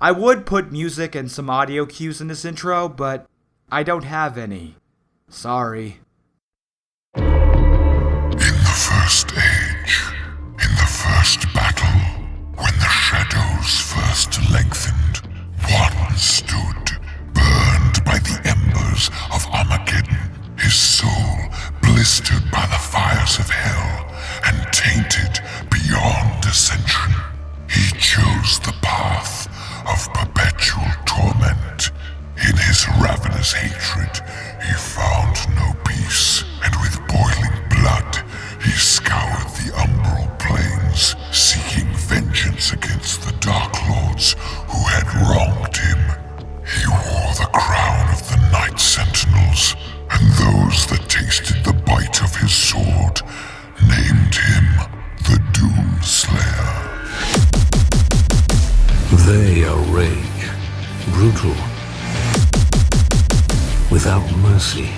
I would put music and some audio cues in this intro, but I don't have any. Sorry. In the first age, in the first battle, when the shadows first lengthened, one stood, burned by the embers of Armageddon, his soul blistered by the fires of hell and tainted beyond ascension. He chose the path of perpetual torment. In his ravenous hatred, he found no peace, and with boiling blood, he scoured the umbral plains, seeking vengeance against the Dark Lords who had wronged him. He wore the crown of the Night Sentinels, and those that tasted the bite of his sword named him the Doom Slayer. They are rage, brutal, without mercy.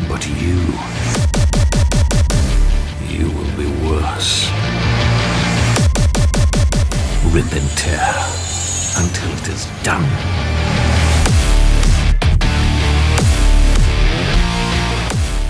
But you will be worse. Rip and tear until it is done.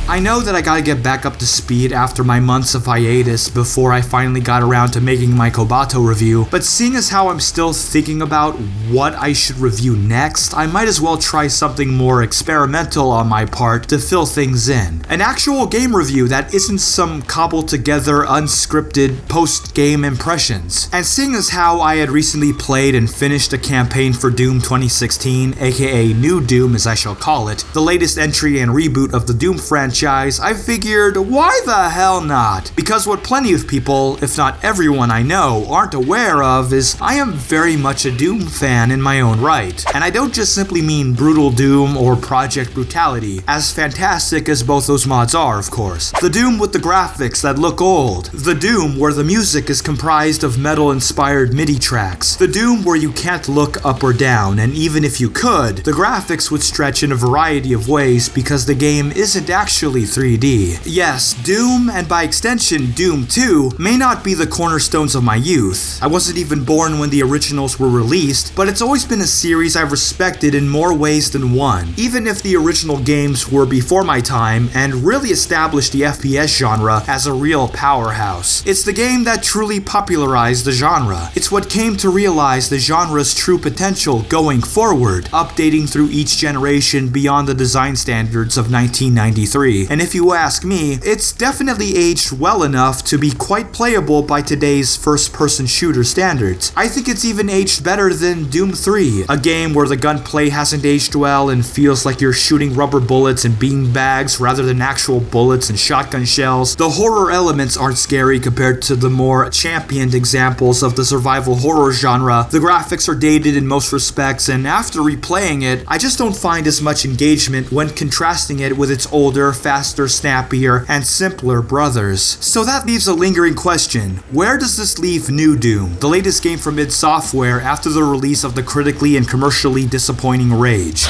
I know that I gotta get back up to speed after my months of hiatus before I finally got around to making my Kobato review, but seeing as how I'm still thinking about what I should review next, I might as well try something more experimental on my part to fill things in. An actual game review that isn't some cobbled together unscripted post-game impressions. And seeing as how I had recently played and finished a campaign for Doom 2016, aka New Doom as I shall call it, the latest entry and reboot of the Doom franchise, I figured, why the hell not? Because what plenty of people, if not everyone I know, aren't aware of is I am very much a Doom fan in my own right. And I don't just simply mean Brutal Doom or Project Brutality, as fantastic as both those mods are, of course. The Doom with the graphics that look old. The Doom where the music is comprised of metal-inspired MIDI tracks. The Doom where you can't look up or down, and even if you could, the graphics would stretch in a variety of ways because the game isn't actually 3D. Yes, Doom, and by extension Doom 2, may not be the cornerstones of my youth. I wasn't even born when the originals were released, but it's always been a series I've respected in more ways than one, even if the original games were before my time and really established the FPS genre as a real powerhouse. It's the game that truly popularized the genre. It's what came to realize the genre's true potential going forward, updating through each generation beyond the design standards of 1993. And if you ask me, it's definitely aged well enough to be quite playable by today's first-person shooter standards. I think it's even aged better than Doom 3, a game where the gunplay hasn't aged well and feels like you're shooting rubber bullets and bean bags rather than actual bullets and shotgun shells. The horror elements aren't scary compared to the more championed examples of the survival horror genre. The graphics are dated in most respects, and after replaying it, I just don't find as much engagement when contrasting it with its older, faster, snappier, and simpler brothers. So that leaves a lingering question. Where does this leave New Doom, the latest game from id Software after the release of the critically and commercially disappointing Rage?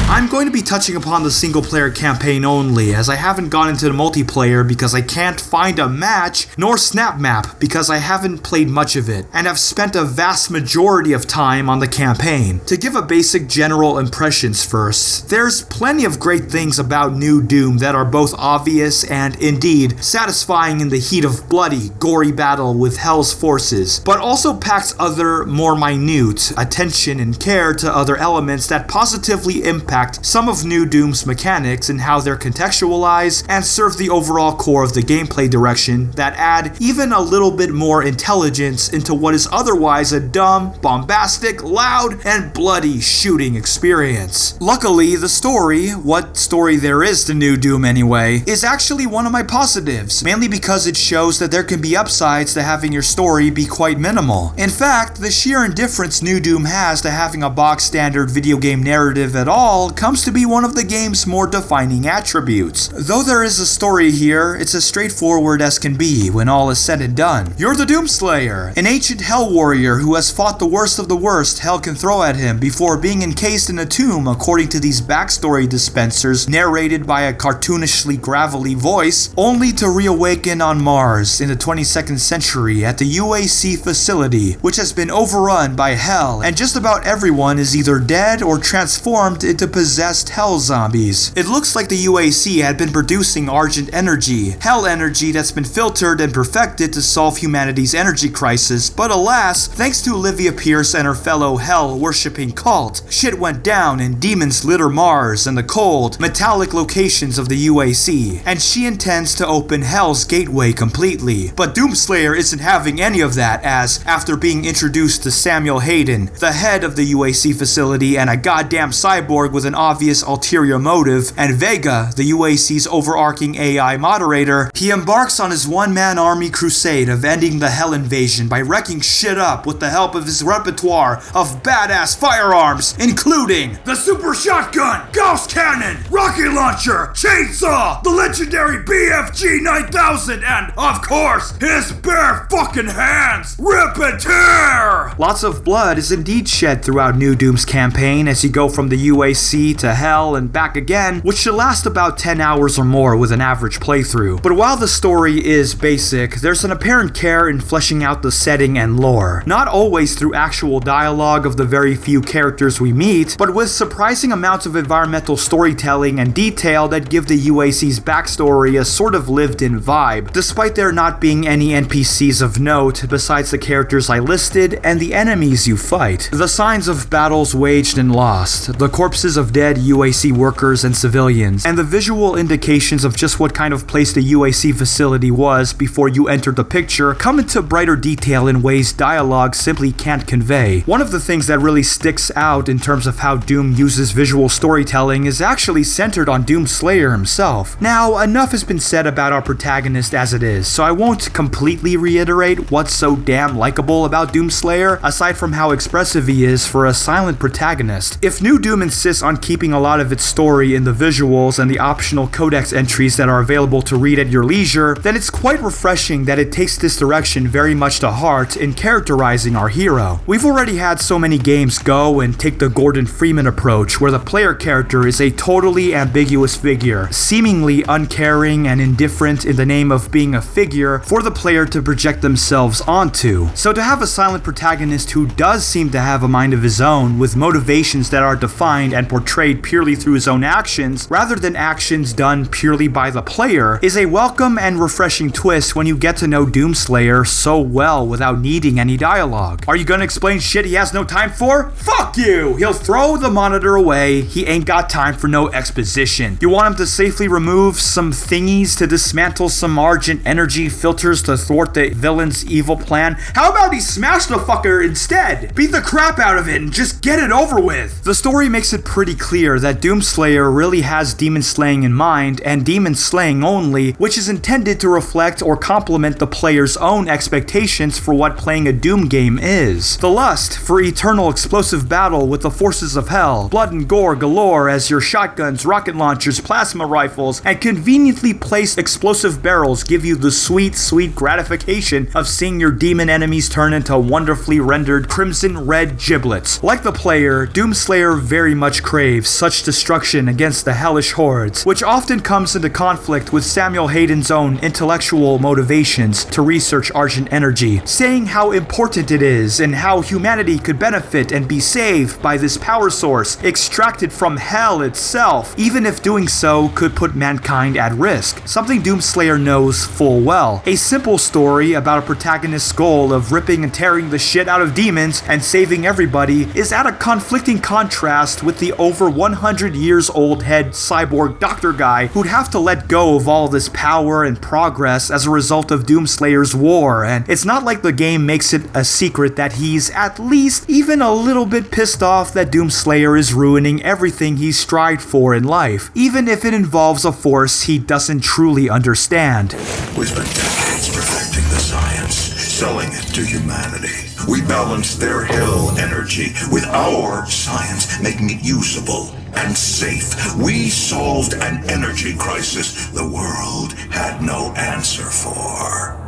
I'm going to be touching upon the single-player campaign only, as I haven't gone into the multiplayer because I can't find a match, nor snap map because I haven't played much of it, and have spent a vast majority of time on the campaign. To give a basic general impressions first, there's plenty of great things about New Doom that are both obvious and, indeed, satisfying in the heat of bloody, gory battle with Hell's forces, but also packs other, more minute, attention and care to other elements that positively impact some of New Doom's mechanics and how they're contextualized and serve the overall core of the gameplay direction that add even a little bit more intelligence into what is otherwise a dumb, bombastic, loud, and bloody shooting experience. Luckily, the story, what story there is to New Doom anyway, is actually one of my positives, mainly because it shows that there can be upsides to having your story be quite minimal. In fact, the sheer indifference New Doom has to having a box standard video game narrative at all comes to be one of the game's more defining attributes. Though there is a story here, it's as straightforward as can be when all is said and done. You're the Doomslayer, an ancient hell warrior who has fought the worst of the worst hell can throw at him before being encased in a tomb, according to these backstory dispensers narrated by a cartoonishly gravelly voice, only to reawaken on Mars in the 22nd century at the UAC facility, which has been overrun by hell, and just about everyone is either dead or transformed into possessed hell zombies. It looks like the UAC had been producing Argent energy, hell energy that's been filtered and perfected to solve humanity's energy crisis, but alas, thanks to Olivia Pierce and her fellow hell-worshipping cult, shit went down and demons litter Mars and the cold, metallic locations of the UAC, and she intends to open Hell's gateway completely. But Doomslayer isn't having any of that, as after being introduced to Samuel Hayden, the head of the UAC facility and a goddamn cyborg with an obvious ulterior motive, and Vega, the UAC's overarching AI moderator, he embarks on his one-man army crusade of ending the Hell invasion by wrecking shit up with the help of his repertoire of badass firearms, including the super shotgun, gauss cannon, rocket launcher, chainsaw, the legendary BFG 9000, and of course, his bare fucking hands, rip and tear! Lots of blood is indeed shed throughout New Doom's campaign as you go from the UAC to Hell and back again, which should last about 10 hours or more with an average playthrough. But while the story is basic, there's an apparent care in fleshing out the setting and lore. Not always through actual dialogue of the very few characters we meet, but with surprising amounts of environmental storytelling and detail that give the UAC's backstory a sort of lived-in vibe, despite there not being any NPCs of note besides the characters I listed and the enemies you fight. The signs of battles waged and lost, the corpses of dead UAC workers and civilians, and the visual indications of just what kind of place the UAC facility was before you entered the picture come into brighter detail in ways dialogue simply can't convey. One of the things that really sticks out in terms of how Doom uses visual storytelling is actually centered on Doomslayer himself. Now, enough has been said about our protagonist as it is, so I won't completely reiterate what's so damn likable about Doomslayer, aside from how expressive he is for a silent protagonist. If New Doom insists on keeping a lot of its story in the visuals and the optional codex entries that are available to read at your leisure, then it's quite refreshing that it takes this direction very much to heart in characterizing our hero. We've already had so many games go and take the Gordon Freeman approach, where the player character is a totally ambiguous figure, seemingly uncaring and indifferent in the name of being a figure for the player to project themselves onto. So to have a silent protagonist who does seem to have a mind of his own, with motivations that are defined and portrayed purely through his own actions, rather than actions done purely by the player, is a welcome and refreshing twist when you get to know Doomslayer so well without needing any dialogue. Are you gonna explain shit he has no time for? Fuck you! He'll throw the monitor away, he ain't got time for no exposition. You want him to safely remove some thingies to dismantle some Argent energy filters to thwart the villain's evil plan? How about he smash the fucker instead? Beat the crap out of it and just get it over with! The story makes it pretty clear that Doomslayer really has demon slaying in mind, and demon slaying only, which is intended to reflect or complement the player's own expectations for what playing a Doom game is. The lust for eternal explosive battle with the forces of hell, blood and gore galore as your shotguns, rocket launchers, plasma rifles, and conveniently placed explosive barrels give you the sweet, sweet gratification of seeing your demon enemies turn into wonderfully rendered crimson red giblets. Like the player, Doomslayer very much craves such destruction against the hellish hordes, which often comes into conflict with Samuel Hayden's own intellectual motivations to research Argent energy, saying how important it is and how humanity could benefit and be saved by this power source extracted from hell itself, even if doing so could put mankind at risk. Something Doomslayer knows full well. A simple story about a protagonist's goal of ripping and tearing the shit out of demons and saving everybody is at a conflicting contrast with the over 100 years old head cyborg doctor guy who'd have to let go of all this power and progress as a result of Doomslayer's war, and it's not like the game makes it a secret that he's at least even a little bit pissed off that Doomslayer is ruining everything he's strived for in life, even if it involves a force he doesn't truly understand. We spent decades perfecting the science, selling it to humanity. We balance their hell energy with our science, making it usable and safe. We solved an energy crisis the world had no answer for.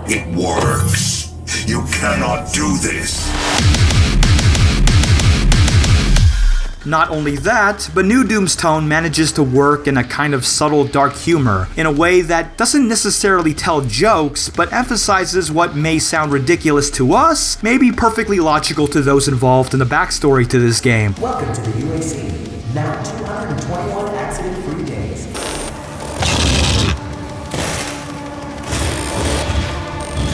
It works. You cannot do this. Not only that, but New Doom's tone manages to work in a kind of subtle dark humor, in a way that doesn't necessarily tell jokes, but emphasizes what may sound ridiculous to us, may be perfectly logical to those involved in the backstory to this game. Welcome to the UAC. Now 221 accident-free days.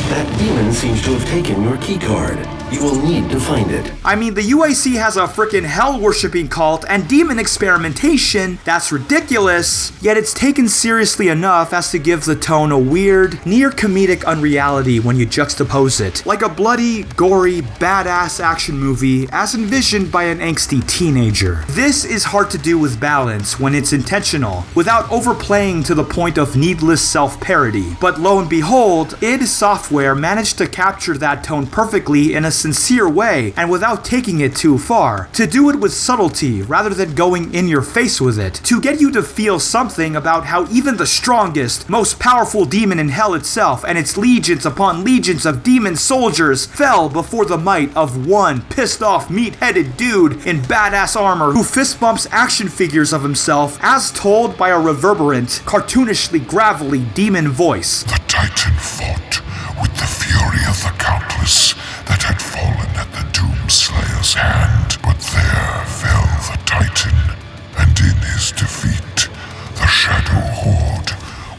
That demon seems to have taken your keycard. You will need to find it. I mean, the UAC has a frickin' hell-worshipping cult and demon experimentation. That's ridiculous, yet it's taken seriously enough as to give the tone a weird, near-comedic unreality when you juxtapose it. Like a bloody, gory, badass action movie as envisioned by an angsty teenager. This is hard to do with balance when it's intentional, without overplaying to the point of needless self-parody. But lo and behold, id Software managed to capture that tone perfectly in a sincere way and without taking it too far. To do it with subtlety rather than going in your face with it. To get you to feel something about how even the strongest, most powerful demon in hell itself and its legions upon legions of demon soldiers fell before the might of one pissed off meat-headed dude in badass armor who fist bumps action figures of himself as told by a reverberant, cartoonishly gravelly demon voice. The Titan fought with the fury of the countless that had fallen at the Doomslayer's hand. But there fell the Titan, and in his defeat, the Shadow Horde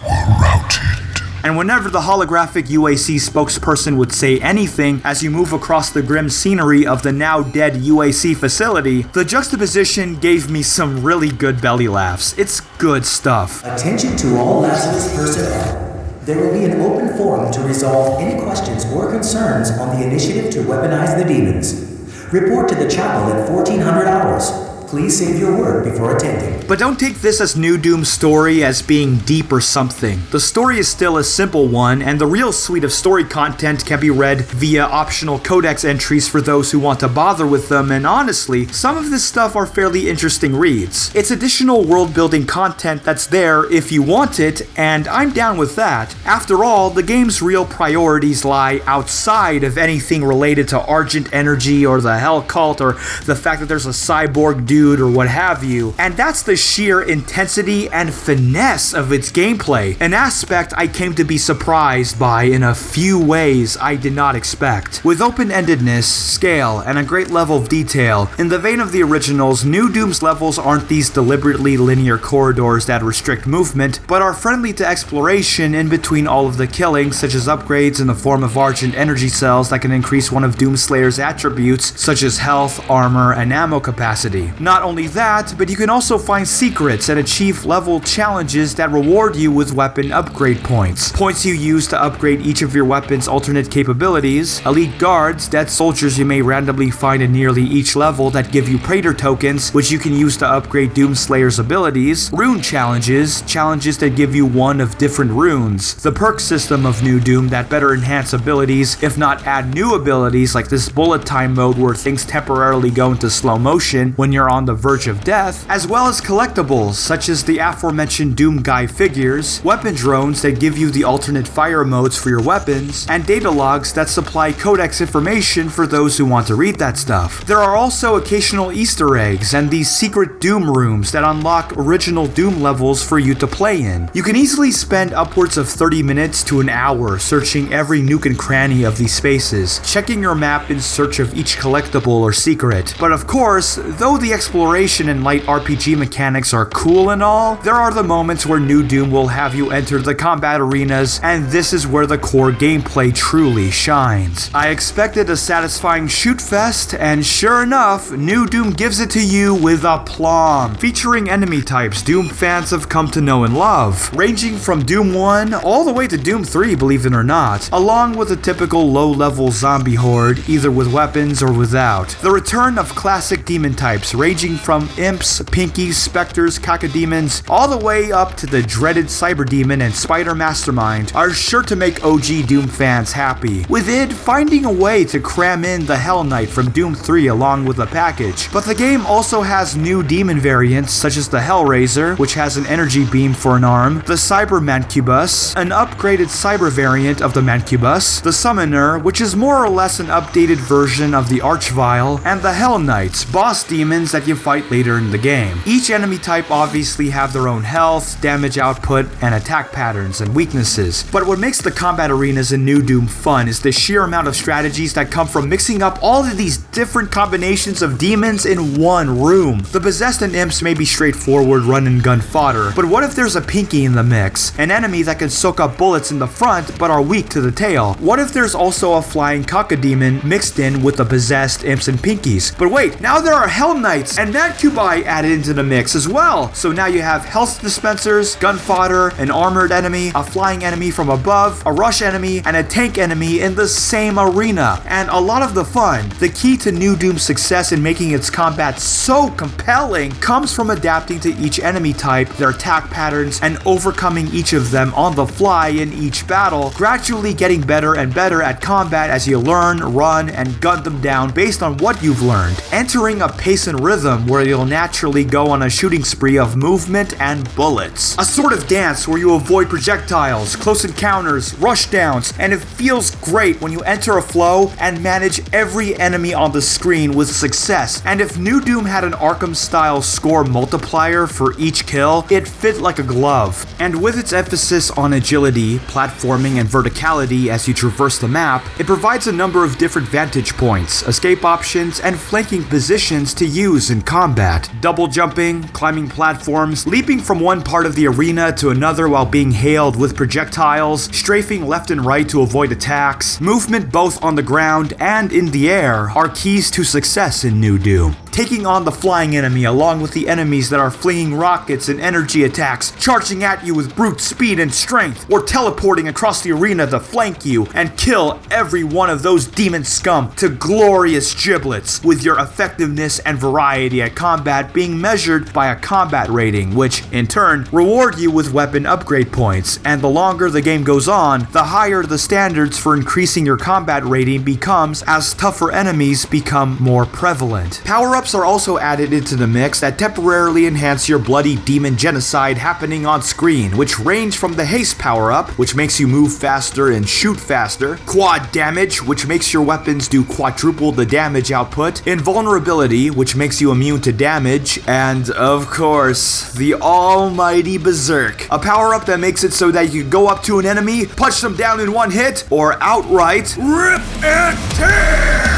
were routed. And whenever the holographic UAC spokesperson would say anything as you move across the grim scenery of the now dead UAC facility, the juxtaposition gave me some really good belly laughs. It's good stuff. Attention to all Lazarus personnel. There will be an open forum to resolve any questions or concerns on the initiative to weaponize the demons. Report to the chapel at 1400 hours. Please save your word before attending. But don't take this as New Doom's story as being deep or something. The story is still a simple one, and the real suite of story content can be read via optional codex entries for those who want to bother with them, and honestly, some of this stuff are fairly interesting reads. It's additional world-building content that's there if you want it, and I'm down with that. After all, the game's real priorities lie outside of anything related to Argent Energy or the Hell Cult or the fact that there's a cyborg dude or what have you, and that's the sheer intensity and finesse of its gameplay, an aspect I came to be surprised by in a few ways I did not expect. With open-endedness, scale, and a great level of detail, in the vein of the originals, New Doom's levels aren't these deliberately linear corridors that restrict movement, but are friendly to exploration in between all of the killings, such as upgrades in the form of Argent Energy cells that can increase one of Doomslayer's attributes, such as health, armor, and ammo capacity. Not only that, but you can also find secrets and achieve level challenges that reward you with weapon upgrade points. Points you use to upgrade each of your weapon's alternate capabilities, elite guards, dead soldiers you may randomly find in nearly each level that give you Praetor tokens, which you can use to upgrade Doomslayer's abilities, rune challenges that give you one of different runes, the perk system of New Doom that better enhance abilities, if not add new abilities like this bullet time mode where things temporarily go into slow motion when you're on the verge of death, as well as collectibles such as the aforementioned Doom Guy figures, weapon drones that give you the alternate fire modes for your weapons, and data logs that supply codex information for those who want to read that stuff. There are also occasional Easter eggs and these secret Doom rooms that unlock original Doom levels for you to play in. You can easily spend upwards of 30 minutes to an hour searching every nook and cranny of these spaces, checking your map in search of each collectible or secret. But of course, though the exploration and light RPG mechanics are cool and all, there are the moments where New Doom will have you enter the combat arenas, and this is where the core gameplay truly shines. I expected a satisfying shoot fest, and sure enough, New Doom gives it to you with aplomb, featuring enemy types Doom fans have come to know and love, ranging from Doom 1 all the way to Doom 3, believe it or not, along with a typical low-level zombie horde, either with weapons or without. The return of classic demon types ranging ranging from imps, pinkies, specters, cacodemons, all the way up to the dreaded Cyberdemon and Spider Mastermind, are sure to make OG Doom fans happy, with id finding a way to cram in the Hell Knight from Doom 3 along with the package. But the game also has new demon variants such as the Hellraiser, which has an energy beam for an arm, the Cyber Mancubus, an upgraded cyber variant of the Mancubus, the Summoner, which is more or less an updated version of the Archvile, and the Hell Knights, boss demons that you fight later in the game. Each enemy type obviously have their own health, damage output, and attack patterns and weaknesses. But what makes the combat arenas in New Doom fun is the sheer amount of strategies that come from mixing up all of these different combinations of demons in one room. The Possessed and Imps may be straightforward run and gun fodder, but what if there's a Pinky in the mix? An enemy that can soak up bullets in the front but are weak to the tail. What if there's also a flying cacodemon mixed in with the Possessed, Imps, and Pinkies? But wait, now there are Hell Knights and Mancubi added into the mix as well. So now you have health dispensers, gun fodder, an armored enemy, a flying enemy from above, a rush enemy, and a tank enemy in the same arena. And a lot of the fun, the key to New Doom's success in making its combat so compelling, comes from adapting to each enemy type, their attack patterns, and overcoming each of them on the fly in each battle, gradually getting better and better at combat as you learn, run, and gun them down based on what you've learned, entering a pace and rhythm where you'll naturally go on a shooting spree of movement and bullets. A sort of dance where you avoid projectiles, close encounters, rush downs, and it feels great when you enter a flow and manage every enemy on the screen with success. And if New Doom had an Arkham-style score multiplier for each kill, it fit like a glove. And with its emphasis on agility, platforming, and verticality as you traverse the map, it provides a number of different vantage points, escape options, and flanking positions to use in combat. Double jumping, climbing platforms, leaping from one part of the arena to another while being hailed with projectiles, strafing left and right to avoid attacks, movement both on the ground and in the air are keys to success in New Doom. Taking on the flying enemy along with the enemies that are flinging rockets and energy attacks, charging at you with brute speed and strength, or teleporting across the arena to flank you and kill every one of those demon scum to glorious giblets, with your effectiveness and variety at combat being measured by a combat rating, which in turn reward you with weapon upgrade points. And the longer the game goes on, the higher the standards for increasing your combat rating becomes as tougher enemies become more prevalent. Power-ups are also added into the mix that temporarily enhance your bloody demon genocide happening on screen, which range from the haste power-up, which makes you move faster and shoot faster, quad damage, which makes your weapons do quadruple the damage output, invulnerability, which makes you immune to damage, and of course, the almighty Berserk, a power-up that makes it so that you can go up to an enemy, punch them down in one hit, or outright rip and tear!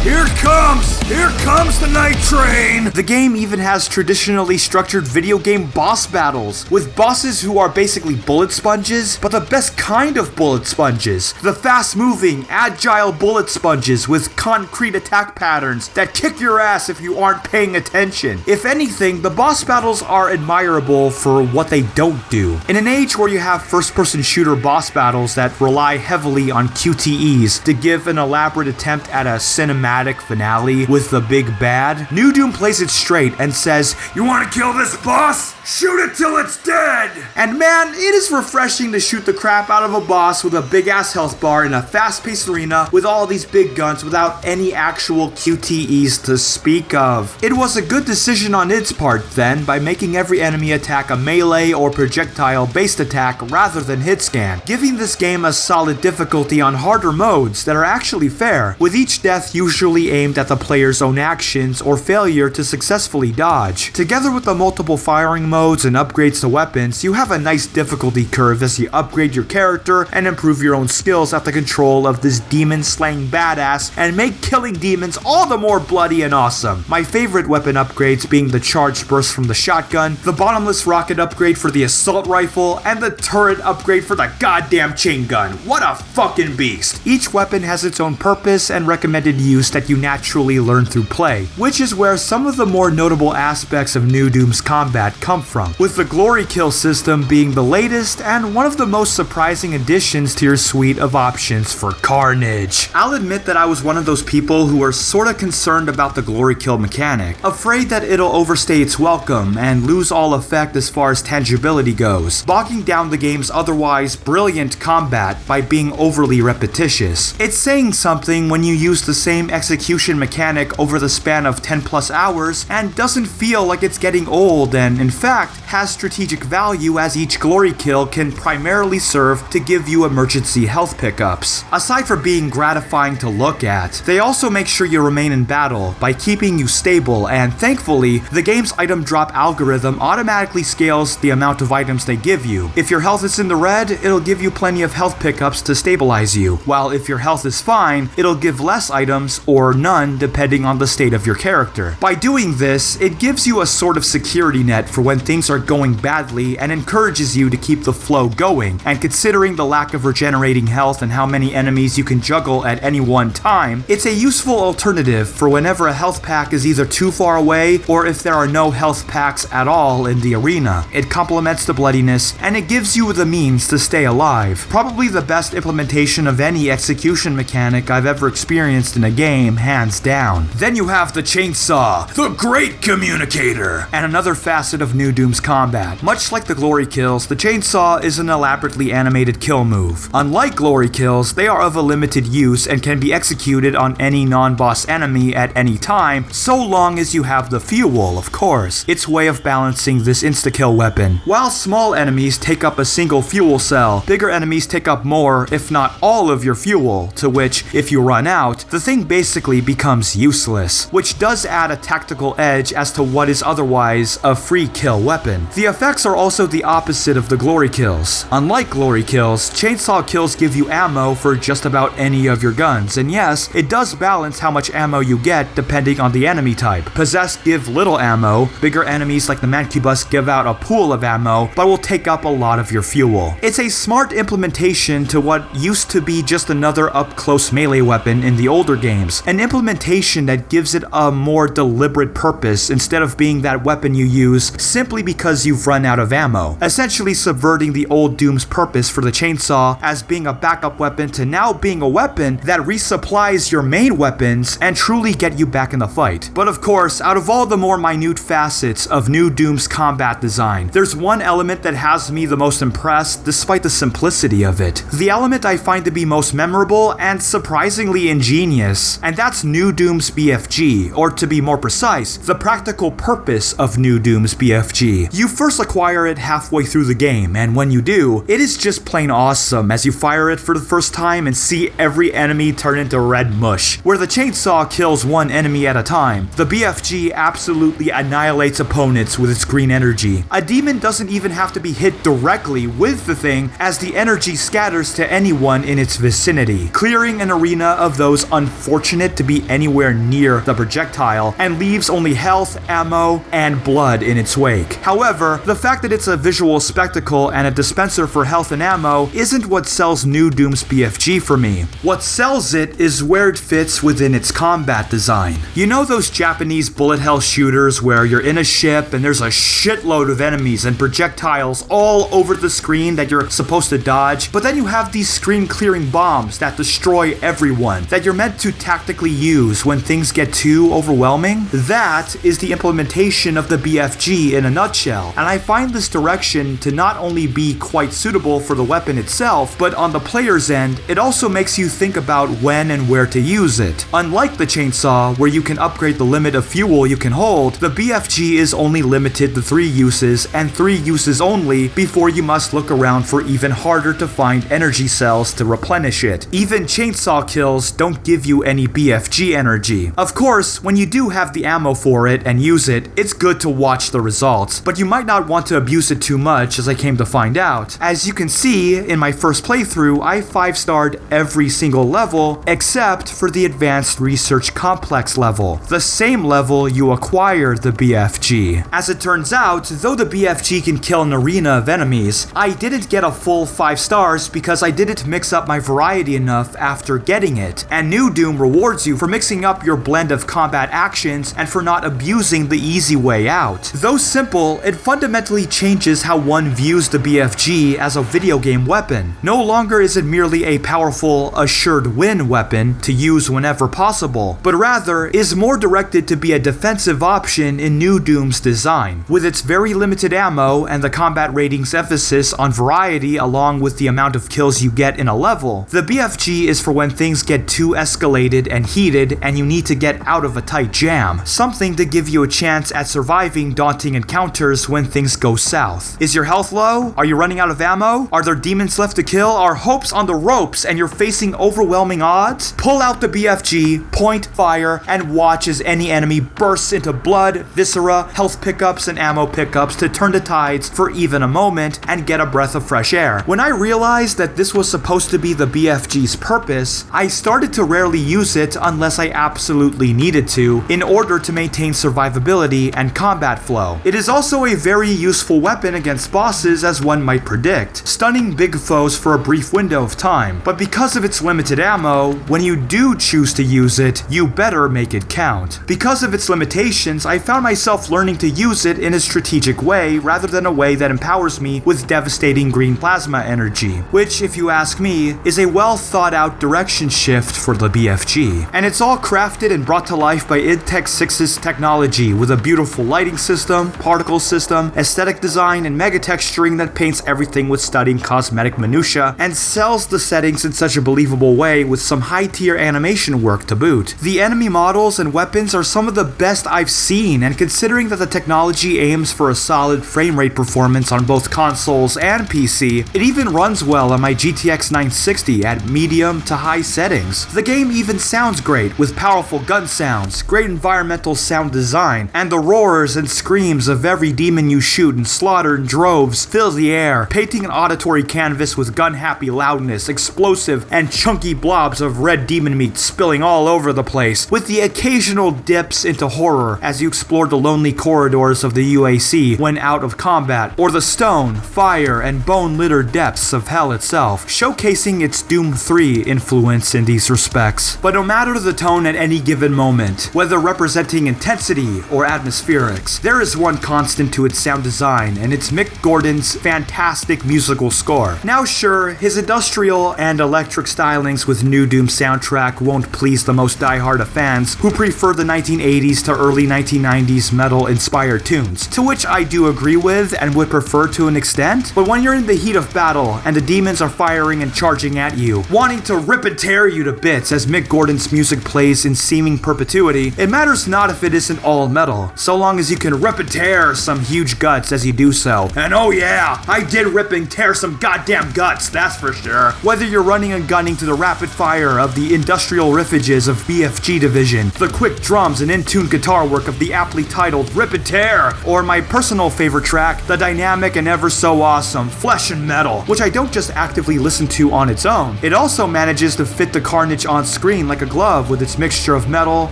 Here comes the night train! The game even has traditionally structured video game boss battles, with bosses who are basically bullet sponges, but the best kind of bullet sponges. The fast-moving, agile bullet sponges with concrete attack patterns that kick your ass if you aren't paying attention. If anything, the boss battles are admirable for what they don't do. In an age where you have first-person shooter boss battles that rely heavily on QTEs to give an elaborate attempt at a cinematic finale with the big bad, New Doom plays it straight and says, "You want to kill this boss? Shoot it till it's dead!" And man, it is refreshing to shoot the crap out of a boss with a big ass health bar in a fast-paced arena with all these big guns without any actual QTEs to speak of. It was a good decision on its part then by making every enemy attack a melee or projectile based attack rather than hit scan, giving this game a solid difficulty on harder modes that are actually fair, with each death usually aimed at the player's own actions or failure to successfully dodge. Together with the multiple firing modes and upgrades to weapons, you have a nice difficulty curve as you upgrade your character and improve your own skills at the control of this demon-slaying badass and make killing demons all the more bloody and awesome. My favorite weapon upgrades being the charged burst from the shotgun, the bottomless rocket upgrade for the assault rifle, and the turret upgrade for the goddamn chain gun. What a fucking beast! Each weapon has its own purpose and recommended use that you naturally learn through play, which is where some of the more notable aspects of New Doom's combat come from, with the glory kill system being the latest and one of the most surprising additions to your suite of options for carnage. I'll admit that I was one of those people who are sorta concerned about the glory kill mechanic, afraid that it'll overstay its welcome and lose all effect as far as tangibility goes, bogging down the game's otherwise brilliant combat by being overly repetitious. It's saying something when you use the same execution mechanic over the span of 10 plus hours and doesn't feel like it's getting old, and in fact has strategic value as each glory kill can primarily serve to give you emergency health pickups. Aside from being gratifying to look at, they also make sure you remain in battle by keeping you stable, and thankfully the game's item drop algorithm automatically scales the amount of items they give you. If your health is in the red, it'll give you plenty of health pickups to stabilize you, while if your health is fine, it'll give less items or none depending on the state of your character. By doing this, it gives you a sort of security net for when things are going badly and encourages you to keep the flow going, and considering the lack of regenerating health and how many enemies you can juggle at any one time, it's a useful alternative for whenever a health pack is either too far away or if there are no health packs at all in the arena. It complements the bloodiness and it gives you the means to stay alive. Probably the best implementation of any execution mechanic I've ever experienced in a game, hands down. Then you have the chainsaw, the great communicator, and another facet of New Doom's combat. Much like the glory kills, the chainsaw is an elaborately animated kill move. Unlike glory kills, they are of a limited use and can be executed on any non-boss enemy at any time, so long as you have the fuel, of course. Its way of balancing this insta-kill weapon. While small enemies take up a single fuel cell, bigger enemies take up more, if not all of your fuel, to which, if you run out, the thing basically becomes useless, which does add a tactical edge as to what is otherwise a free kill weapon. The effects are also the opposite of the glory kills. Unlike glory kills, chainsaw kills give you ammo for just about any of your guns, and yes, it does balance how much ammo you get depending on the enemy type. Possessed give little ammo, bigger enemies like the Mancubus give out a pool of ammo, but will take up a lot of your fuel. It's a smart implementation to what used to be just another up-close melee weapon in the older games, an implementation that gives it a more deliberate purpose instead of being that weapon you use simply because you've run out of ammo, essentially subverting the old Doom's purpose for the chainsaw as being a backup weapon to now being a weapon that resupplies your main weapons and truly get you back in the fight. But of course, out of all the more minute facets of New Doom's combat design, there's one element that has me the most impressed despite the simplicity of it. The element I find to be most memorable and surprisingly ingenious, and that's New Doom's BFG, or to be more precise, the practical purpose of New Doom's BFG. You first acquire it halfway through the game, and when you do, it is just plain awesome as you fire it for the first time and see every enemy turn into red mush. Where the chainsaw kills one enemy at a time, the BFG absolutely annihilates opponents with its green energy. A demon doesn't even have to be hit directly with the thing, as the energy scatters to anyone in its vicinity, clearing an arena of those unfortunate to be anywhere near the projectile, and leaves only health, ammo, and blood in its wake. However, the fact that it's a visual spectacle and a dispenser for health and ammo isn't what sells New Doom's BFG for me. What sells it is where it fits within its combat design. You know those Japanese bullet hell shooters where you're in a ship and there's a shitload of enemies and projectiles all over the screen that you're supposed to dodge, but then you have these screen clearing bombs that destroy everyone that you're meant to tactically use when things get too overwhelming? That is the implementation of the BFG in a nutshell, and I find this direction to not only be quite suitable for the weapon itself, but on the player's end, it also makes you think about when and where to use it. Unlike the chainsaw, where you can upgrade the limit of fuel you can hold, the BFG is only limited to 3 uses, and 3 uses only before you must look around for even harder to find energy cells to replenish it. Even chainsaw kills don't give you any BFG energy. Of course, when you do have the ammo for it and use it, it's good to watch the results, but you might not want to abuse it too much, as I came to find out. As you can see, in my first playthrough, I 5-starred every single level except for the Advanced Research Complex level, the same level you acquire the BFG. As it turns out, though the BFG can kill an arena of enemies, I didn't get a full 5 stars because I didn't mix up my variety enough after getting it, and New Doom rewards you for mixing up your blend of combat actions and for not abusing the easy way out. Those simple example, it fundamentally changes how one views the BFG as a video game weapon. No longer is it merely a powerful, assured win weapon to use whenever possible, but rather is more directed to be a defensive option in New Doom's design. With its very limited ammo and the combat rating's emphasis on variety along with the amount of kills you get in a level, the BFG is for when things get too escalated and heated and you need to get out of a tight jam, something to give you a chance at surviving daunting encounters when things go south. Is your health low? Are you running out of ammo? Are there demons left to kill? Are hopes on the ropes and you're facing overwhelming odds? Pull out the BFG, point, fire, and watch as any enemy bursts into blood, viscera, health pickups, and ammo pickups to turn the tides for even a moment and get a breath of fresh air. When I realized that this was supposed to be the BFG's purpose, I started to rarely use it unless I absolutely needed to, in order to maintain survivability and combat flow. It is also a very useful weapon against bosses, as one might predict, stunning big foes for a brief window of time. But because of its limited ammo, when you do choose to use it, you better make it count. Because of its limitations, I found myself learning to use it in a strategic way rather than a way that empowers me with devastating green plasma energy, which, if you ask me, is a well thought out direction shift for the BFG. And it's all crafted and brought to life by id Tech 6's technology with a beautiful lighting system, particle system, aesthetic design, and mega texturing that paints everything with stunning cosmetic minutia and sells the settings in such a believable way with some high-tier animation work to boot. The enemy models and weapons are some of the best I've seen, and considering that the technology aims for a solid frame rate performance on both consoles and PC, it even runs well on my GTX 960 at medium to high settings. The game even sounds great, with powerful gun sounds, great environmental sound design, and the roars and screams of every demon you shoot and slaughter in droves fill the air, painting an auditory canvas with gun-happy loudness, explosive and chunky blobs of red demon meat spilling all over the place, with the occasional dips into horror as you explore the lonely corridors of the UAC when out of combat, or the stone, fire, and bone-littered depths of hell itself, showcasing its Doom 3 influence in these respects. But no matter the tone at any given moment, whether representing intensity or atmospherics, there is one constant to its sound design, and it's Mick Gordon's fantastic musical score. Now sure, his industrial and electric stylings with New Doom soundtrack won't please the most diehard of fans who prefer the 1980s to early 1990s metal-inspired tunes, to which I do agree with and would prefer to an extent, but when you're in the heat of battle and the demons are firing and charging at you, wanting to rip and tear you to bits as Mick Gordon's music plays in seeming perpetuity, it matters not if it isn't all metal, so long as you can rip and tear some huge guts as you do so. And oh yeah, I did rip and tear some goddamn guts, that's for sure. Whether you're running and gunning to the rapid fire of the industrial riffages of BFG Division, the quick drums and in-tune guitar work of the aptly titled Rip and Tear, or my personal favorite track, the dynamic and ever so awesome Flesh and Metal, which I don't just actively listen to on its own. It also manages to fit the carnage on screen like a glove with its mixture of metal,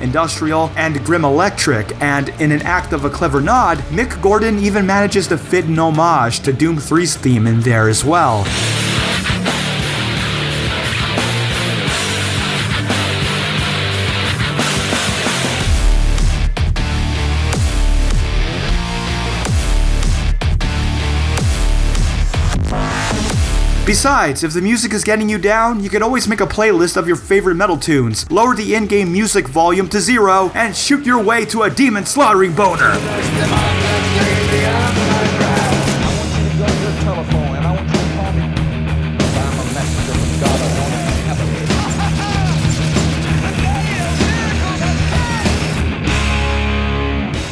industrial, and grim electric, and in an act of a clever nod, Mick Gordon even manages to fit an homage to Doom 3's theme in there as well. Besides, if the music is getting you down, you can always make a playlist of your favorite metal tunes, lower the in-game music volume to 0, and shoot your way to a demon slaughtering boner.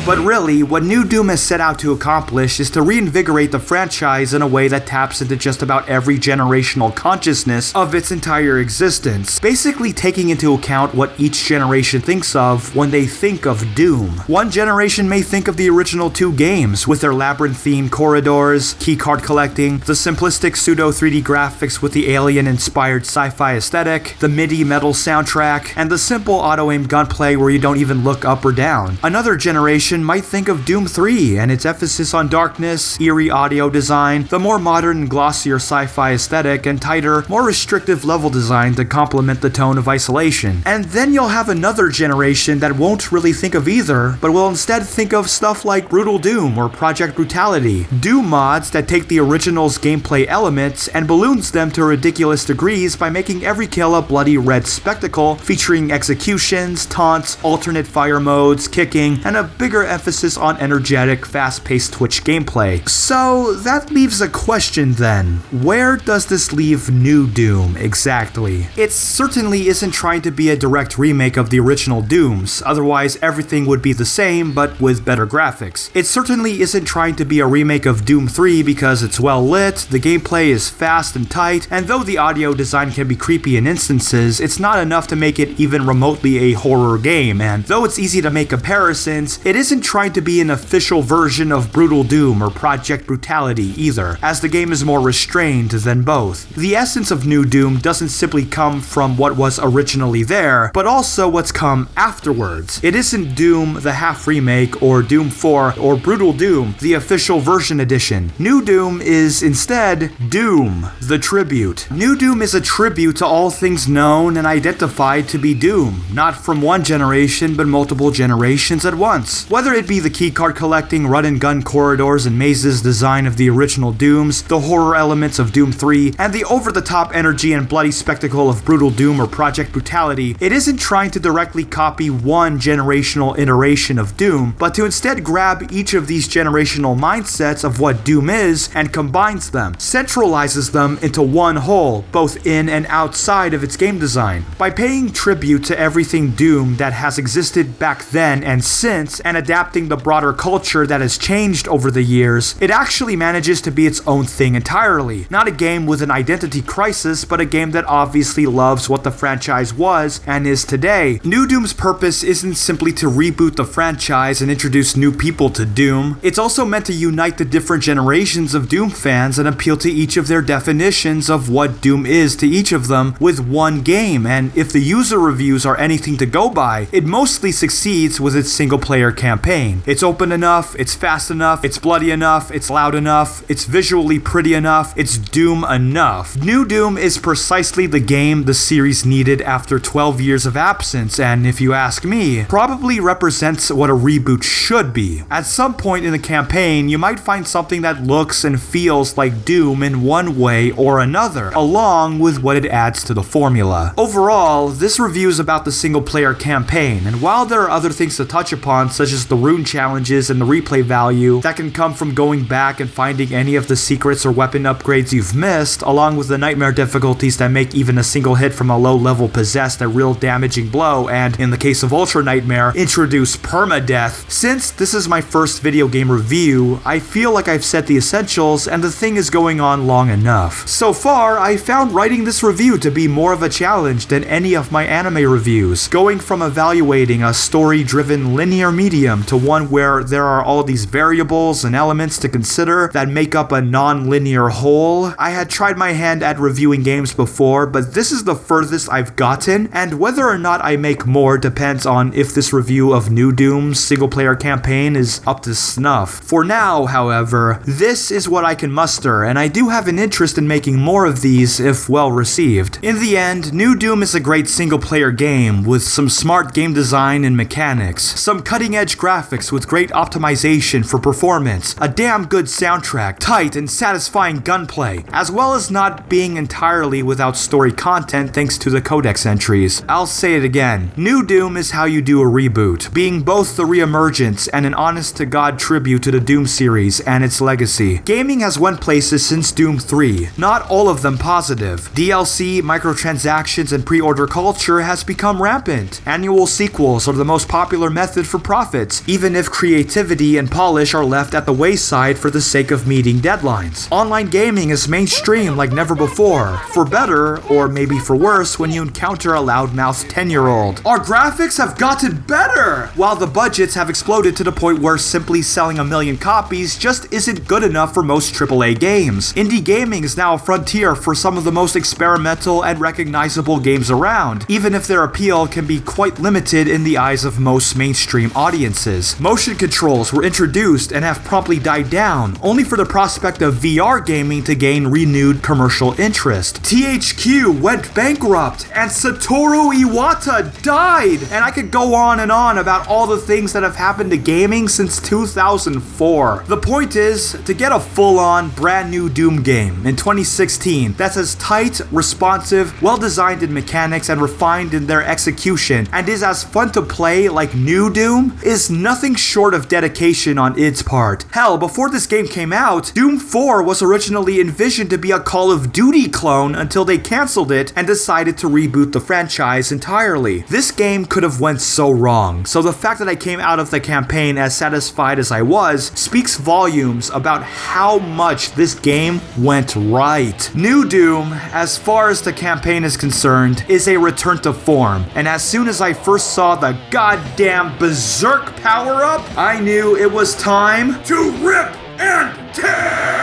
But really, what New Doom has set out to accomplish is to reinvigorate the franchise in a way that taps into just about every generational consciousness of its entire existence, basically taking into account what each generation thinks of when they think of Doom. One generation may think of the original 2 games, with their labyrinthine corridors, keycard collecting, the simplistic pseudo 3D graphics with the alien-inspired sci-fi aesthetic, the MIDI metal soundtrack, and the simple auto-aim gunplay where you don't even look up or down. Another generation version might think of Doom 3 and its emphasis on darkness, eerie audio design, the more modern and glossier sci-fi aesthetic, and tighter, more restrictive level design to complement the tone of Isolation. And then you'll have another generation that won't really think of either, but will instead think of stuff like Brutal Doom or Project Brutality, Doom mods that take the original's gameplay elements and balloons them to ridiculous degrees by making every kill a bloody red spectacle featuring executions, taunts, alternate fire modes, kicking, and a bigger emphasis on energetic, fast-paced Twitch gameplay. So that leaves a question then. Where does this leave New Doom exactly? It certainly isn't trying to be a direct remake of the original Dooms, otherwise everything would be the same but with better graphics. It certainly isn't trying to be a remake of Doom 3 because it's well lit, the gameplay is fast and tight, and though the audio design can be creepy in instances, it's not enough to make it even remotely a horror game, and though it's easy to make comparisons, it isn't trying to be an official version of Brutal Doom or Project Brutality either, as the game is more restrained than both. The essence of New Doom doesn't simply come from what was originally there, but also what's come afterwards. It isn't Doom the half remake or Doom 4 or Brutal Doom the official version edition. New Doom is instead Doom, the tribute. New Doom is a tribute to all things known and identified to be Doom, not from one generation but multiple generations at once. Whether it be the keycard collecting, run and gun corridors and mazes design of the original Dooms, the horror elements of Doom 3, and the over-the-top energy and bloody spectacle of Brutal Doom or Project Brutality, it isn't trying to directly copy one generational iteration of Doom, but to instead grab each of these generational mindsets of what Doom is and combines them, centralizes them into one whole, both in and outside of its game design. By paying tribute to everything Doom that has existed back then and since, and adapting the broader culture that has changed over the years, it actually manages to be its own thing entirely. Not a game with an identity crisis, but a game that obviously loves what the franchise was and is today. New Doom's purpose isn't simply to reboot the franchise and introduce new people to Doom. It's also meant to unite the different generations of Doom fans and appeal to each of their definitions of what Doom is to each of them with one game, and if the user reviews are anything to go by, it mostly succeeds with its single-player campaign. It's open enough, it's fast enough, it's bloody enough, it's loud enough, it's visually pretty enough, it's Doom enough. New Doom is precisely the game the series needed after 12 years of absence, and if you ask me, probably represents what a reboot should be. At some point in the campaign, you might find something that looks and feels like Doom in one way or another, along with what it adds to the formula. Overall, this review is about the single-player campaign, and while there are other things to touch upon, such as the rune challenges and the replay value that can come from going back and finding any of the secrets or weapon upgrades you've missed, along with the nightmare difficulties that make even a single hit from a low-level possessed a real damaging blow, and in the case of Ultra Nightmare, introduce permadeath. Since this is my first video game review, I feel like I've said the essentials and the thing is going on long enough. So far, I found writing this review to be more of a challenge than any of my anime reviews, going from evaluating a story-driven linear medium to one where there are all these variables and elements to consider that make up a non-linear whole. I had tried my hand at reviewing games before, but this is the furthest I've gotten, and whether or not I make more depends on if this review of New Doom's single-player campaign is up to snuff. For now, however, this is what I can muster, and I do have an interest in making more of these if well received. In the end, New Doom is a great single-player game with some smart game design and mechanics, some cutting-edge graphics with great optimization for performance, a damn good soundtrack, tight and satisfying gunplay, as well as not being entirely without story content thanks to the codex entries. I'll say it again, New Doom is how you do a reboot, being both the re-emergence and an honest-to-God tribute to the Doom series and its legacy. Gaming has went places since Doom 3, not all of them positive. DLC, microtransactions, and pre-order culture has become rampant. Annual sequels are the most popular method for profits, even if creativity and polish are left at the wayside for the sake of meeting deadlines. Online gaming is mainstream like never before, for better, or maybe for worse when you encounter a loudmouthed 10-year-old. Our graphics have gotten better! While the budgets have exploded to the point where simply selling 1 million copies just isn't good enough for most AAA games. Indie gaming is now a frontier for some of the most experimental and recognizable games around, even if their appeal can be quite limited in the eyes of most mainstream audiences. successes. Motion controls were introduced and have promptly died down, only for the prospect of VR gaming to gain renewed commercial interest. THQ went bankrupt, and Satoru Iwata died, and I could go on and on about all the things that have happened to gaming since 2004. The point is, to get a full-on, brand new Doom game in 2016 that's as tight, responsive, well-designed in mechanics and refined in their execution, and is as fun to play like new Doom, is nothing short of dedication on its part. Hell, before this game came out, Doom 4 was originally envisioned to be a Call of Duty clone until they canceled it and decided to reboot the franchise entirely. This game could have went so wrong, so the fact that I came out of the campaign as satisfied as I was speaks volumes about how much this game went right. New Doom, as far as the campaign is concerned, is a return to form, and as soon as I first saw the goddamn Berserk power-up, I knew it was time to rip and tear!